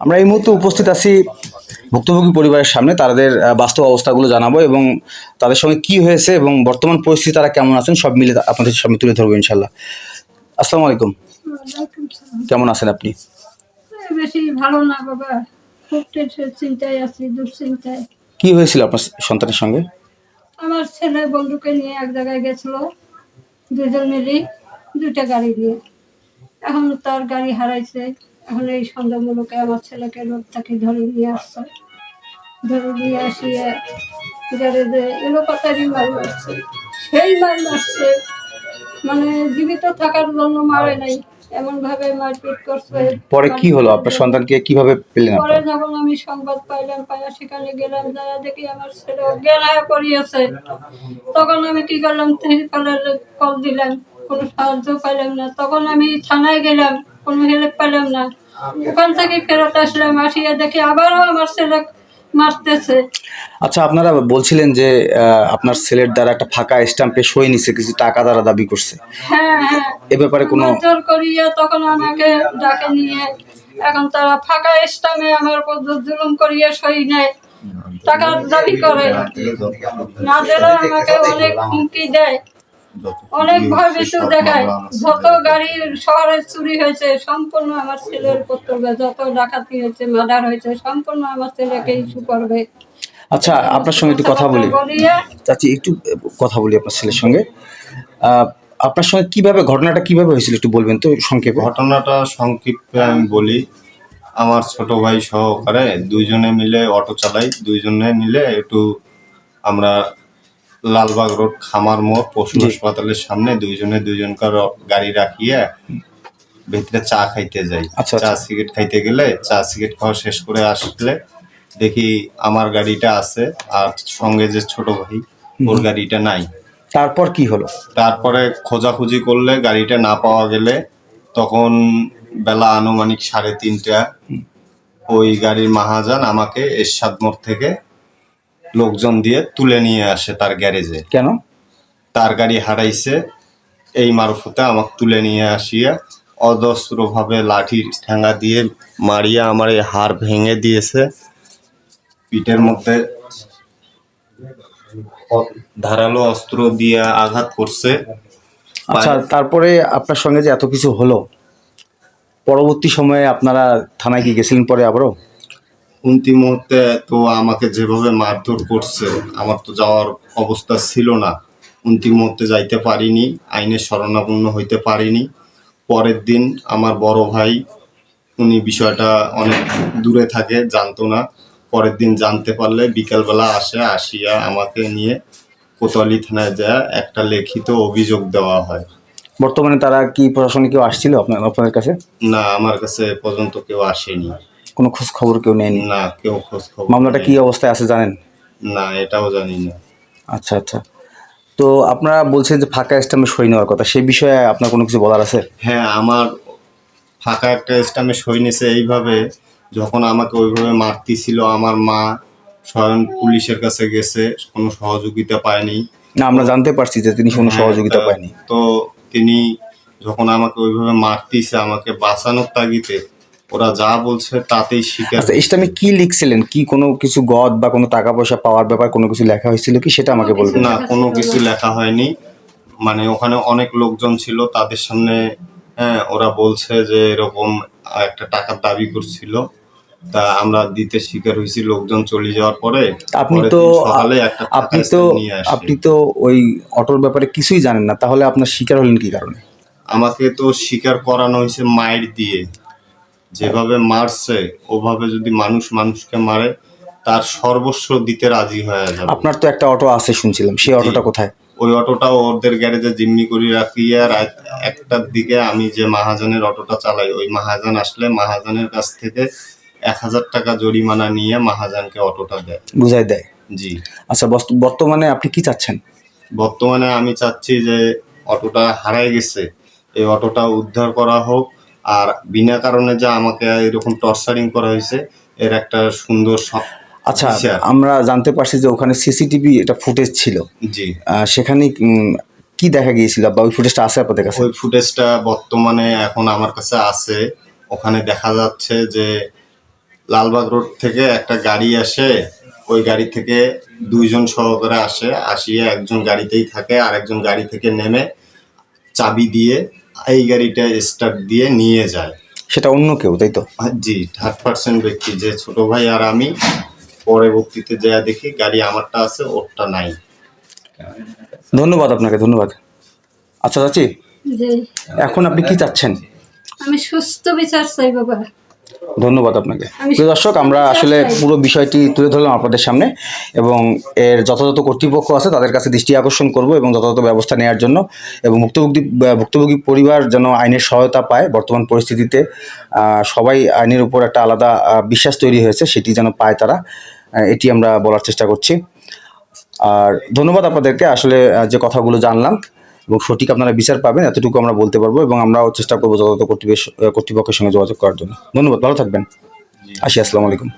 আমরা এই মুহূর্তে উপস্থিত আছি ভুক্তভোগী পরিবারের সামনে। তাদের বাস্তব অবস্থাগুলো জানাবো এবং তাদের সঙ্গে কি হয়েছে এবং বর্তমান পরিস্থিতি তারা কেমন আছেন সব মিলে আপনাদের সামনে তুলে ধরবো ইনশাল্লাহ। আসসালামু আলাইকুম। ওয়ালাইকুম সালাম। কেমন আছেন আপনি? বেশি ভালো না বাবা, খুব টেনশন, চিন্তায় আছি, দুশ্চিন্তায়। কি হয়েছিল আপনার সন্তানের সঙ্গে? আমার ছেলে বন্ধুকে নিয়ে এক জায়গায় গেছিল, দুজন মিলে, দুইটা গাড়ি নিয়ে। এখন তার গাড়ি হারাইছে। এখন এই সন্দেহমূলকে আমার ছেলেকে রোড থেকে ধরে নিয়ে আসছে। ধরে নিয়ে আসিয়ে গ্যারেজে এলো পাতারি মার মারছে, সেই মার মারছে, মানে জীবিত থাকার জন্য মারে নাই, এমন ভাবে মারপিট করছে। পরে কি হলো? আপনার সন্তানকে কিভাবে পেলেন পরে আপনারা? যখন আমি সংবাদ পাইলাম, পাইয়া সেখানে গেলাম, যারা দেখি আমার ছেলে অজ্ঞান হয়ে পড়িয়েছে। তখন আমি কি করলাম, ত্রিপালের কল দিলাম, কোনো সাহায্য পাইলাম না। তখন আমি থানায় গেলাম, কোনো হেল্প পাইলাম না। ওখান থেকে ফেরত আসলাম, আসিয়া দেখি আবারও আমার ছেলে মারতেছে। আচ্ছা, আপনারা বলছিলেন যে আপনার ছেলের দ্বারা একটা ফাঁকা স্ট্যাম্পে সই নিছে, কিছু টাকা দ্বারা দাবি করছে। হ্যাঁ হ্যাঁ, এ ব্যাপারে কোনো মারধর করিয়া তখন আমাকে ডাকে নিয়ে এখন তারা ফাঁকা স্টামে আমার উপর জুলুম করিয়া সই নেয়, টাকার দাবি করে, না দিলে আমাকে অনেক হুমকি দেয়, অনেক ভয়ভীতি দেখায়। যত গাড়ি শহরে চুরি হয়েছে সম্পূর্ণ আমার ছেলের উপর করবে, যত ডাকাতি হয়েছে, মার্ডার হয়েছে, সম্পূর্ণ আমার ছেলেকে ইস্যু করবে। আচ্ছা, আপনার সঙ্গে একটু কথা বলি। চাচি, একটু কথা বলি আপনার ছেলের সঙ্গে। আপনার সঙ্গে কিভাবে ঘটনাটা কিভাবে হয়েছিল একটু বলবেন তো সংক্ষেপে? ঘটনাটা সংক্ষিপ্তে আমি বলি। আমার ছোট ভাই সহকারে দুইজনে মিলে অটো চালাই, দুইজনে মিলে একটু আমরা লালবাগ রোড খামার মোড় পশু হাসপাতালের সামনে দুইজনে দুইজনকার গাড়ি রাখিয়ে ভেতরে চা খাইতে যাই। আচ্ছা, চা সিগারেট খাইতে গেলে চা সিগারেট খাওয়া শেষ করে আসলে দেখি আমার গাড়িটা আছে আর সঙ্গে যে ছোট ভাই ওর গাড়িটা নাই। তারপর কি হলো? তারপরে খোঁজাখুঁজি করলে গাড়িটা না পাওয়া গেলে তখন বেলা আনুমানিক 3:30 ওই গাড়ির মাহাজান আমাকে এরশাদ মোড় থেকে লোকজন দিয়ে তুলে নিয়ে আসে তার গ্যারেজে। কেন? তার গাড়ি হারাইছে, এই মারফতে আমাকে তুলে নিয়ে আসিয়া অজস্রভাবে লাঠির ঠ্যাঙ্গা দিয়ে মারিয়া আমার এই হাড় ভেঙে দিয়েছে, পিঠের মধ্যে ধারালো অস্ত্র দিয়ে আঘাত করছে। আচ্ছা, তারপরে আপনার সঙ্গে যে এত কিছু হলো, পরবর্তী সময়ে আপনারা থানায় কি গেছিলেন পরে আবারও? অন্তিম মুহূর্তে তো আমাকে যেভাবে মারধর করছে আমার তো যাওয়ার অবস্থা ছিল না, অন্তিম মুহূর্তে যাইতে পারিনি, আইনের শরণাপন্ন হইতে পারিনি। পরের দিন আমার বড় ভাই, উনি বিষয়টা অনেক দূরে থাকে, জানতো না। পরের দিন জানতে পারলে বিকালবেলা আসিয়া আমাকে নিয়ে কোতোয়ালি থানায় যায় একটা লিখিত অভিযোগ দেওয়া হয়। বর্তমানে তারা কি প্রশাসনে কেউ আসছিল আপনাদের কাছে? না, আমার কাছে পর্যন্ত কেউ আসেনি। কোনো খোঁজ খবর কেউ নেয়নি? না, কেউ খোঁজ খবর মামলাটা কি নেয়নি। অবস্থায় আছে জানেন? না, এটাও জানি না। আচ্ছা আচ্ছা, তো আপনারা বলছেন যে ফাঁকা স্ট্যাম্পে সই নেওয়ার কথা, সেই বিষয়ে আপনার কোনো কিছু বলার আছে? হ্যাঁ, আমার ফাঁকা একটা স্ট্যাম্পে সই নিছে এইভাবে, যখন আমাকে ওইভাবে মারতেছিল আমার মা স্বয়ং পুলিশের কাছে গেছে, কোনো সহযোগিতা পায়নি। না, আমরা জানতে পারছি যে তিনি কোনো হ্যাঁ, সহযোগিতা পায়নি। তো তিনি যখন আমাকে ওইভাবে মারতেছে, আমাকে বাঁচানোর তাগিদে ওরা যা বলছে তাতেই স্বীকার। আচ্ছা, স্ট্যাম্পে কি লিখছিলেন? কি কোনো কিছু গদ বা কোনো টাকা পয়সা পাওয়ার ব্যাপার কোনো কিছু লেখা হয়েছিল কি, সেটা আমাকে বলবেন। না, কোনো কিছু লেখা হয়নি। মানে ওখানে অনেক লোকজন ছিল, তাদের সামনে হ্যাঁ ওরা বলছে যে এরকম একটা টাকার দাবি করছিল, তা আমরা দিতে স্বীকার হয়েছি। লোকজন চলে যাওয়ার পরে আপনি পরের তো দিন সকালে একটা আপনি ফাঁকা তো স্ট্যাম্প নিয়ে আসি। আপনি তো ওই অটোর ব্যাপারে কিছুই জানেন না, তাহলে আপনার শিকার হলেন কি কারণে? আমাকে তো স্বীকার করানো হয়েছে মায়ের দিয়ে, যেভাবে মারছে ওভাবে যদি মানুষ মানুষকে মারে তার সর্বস্ব দিতে রাজি হয়ে যাবে। আপনার তো একটা অটো আছে শুনছিলাম, সেই অটোটা কোথায়? ওই অটোটাও ওদের গ্যারেজে জিম্মি করে রাখিয়া রাত 1টার দিকে আমি যে মাহাজানের অটোটা চালাই, ওই মাহাজান আসলে মাহাজানের কাছ থেকে 1000 টাকা জরিমানা নিয়ে মাহাজানকে অটোটা দেয়, বুঝাই দেয়। জি। আচ্ছা, বর্তমানে আপনি কি চাচ্ছেন? বর্তমানে আমি চাচ্ছি যে অটোটা হারাই গেছে, এই অটোটা উদ্ধার করা হোক, আর বিনা কারণে যা আমাকে এরকম টর্চারিং করা হয়েছে এর একটা সুন্দর আচ্ছা, বিচার। আমরা জানতে পারছি যে ওখানে সিসিটিভি এটা ফুটেজ ছিল, জি। সেখানে কি দেখা গিয়েছিল বা ওই ফুটেজটা আছে আপনাদের কাছে? ওই ফুটেজটা বর্তমানে এখন আমার কাছে আছে। ওখানে দেখা যাচ্ছে যে লালবাগ রোড থেকে একটা গাড়ি আসে, ওই গাড়ি থেকে দুইজন সহকারে আসে, আসিয়ে একজন গাড়িতেই থাকে আর একজন গাড়ি থেকে নেমে চাবি দিয়ে এই গাড়িটা স্টার্ট দিয়ে নিয়ে যায়। সেটা অন্য কেউ, তাই তো? জি, থার্ড পার্সন ব্যক্তি, যে ছোট ভাই আর আমি। পরবর্তীতে যা দেখি গাড়ি আমারটা আছে, ওরটা নাই। ধন্যবাদ আপনাকে, ধন্যবাদ। আচ্ছা চাচি, যে এখন আপনি কি চাচ্ছেন? আমি সুস্থ বিচার চাই বাবা। ধন্যবাদ আপনাকে। আমি প্রিয় দর্শক, আমরা আসলে পুরো বিষয়টি তুলে ধরলাম আপনাদের সামনে এবং এর যথাযথ কর্তৃপক্ষ আছে তাদের কাছে দৃষ্টি আকর্ষণ করব এবং যথাযথ ব্যবস্থা নেওয়ার জন্য, এবং ভুক্তভোগী পরিবার যেন আইনের সহায়তা পায়। বর্তমান পরিস্থিতিতে সবাই আইনের উপর একটা আলাদা বিশ্বাস তৈরি হয়েছে, সেটি যেন পায় তারা, এটি আমরা বলার চেষ্টা করছি। আর ধন্যবাদ আপনাদেরকে, আসলে যে কথাগুলো জানলাম এবং সঠিক আপনারা বিচার পাবেন এতটুকু আমরা বলতে পারবো, এবং আমরাও চেষ্টা করবো যথাযথ কর্তৃপক্ষের সঙ্গে যোগাযোগ করার জন্য। ধন্যবাদ, ভালো থাকবেন। আসি, আসসালামু আলাইকুম।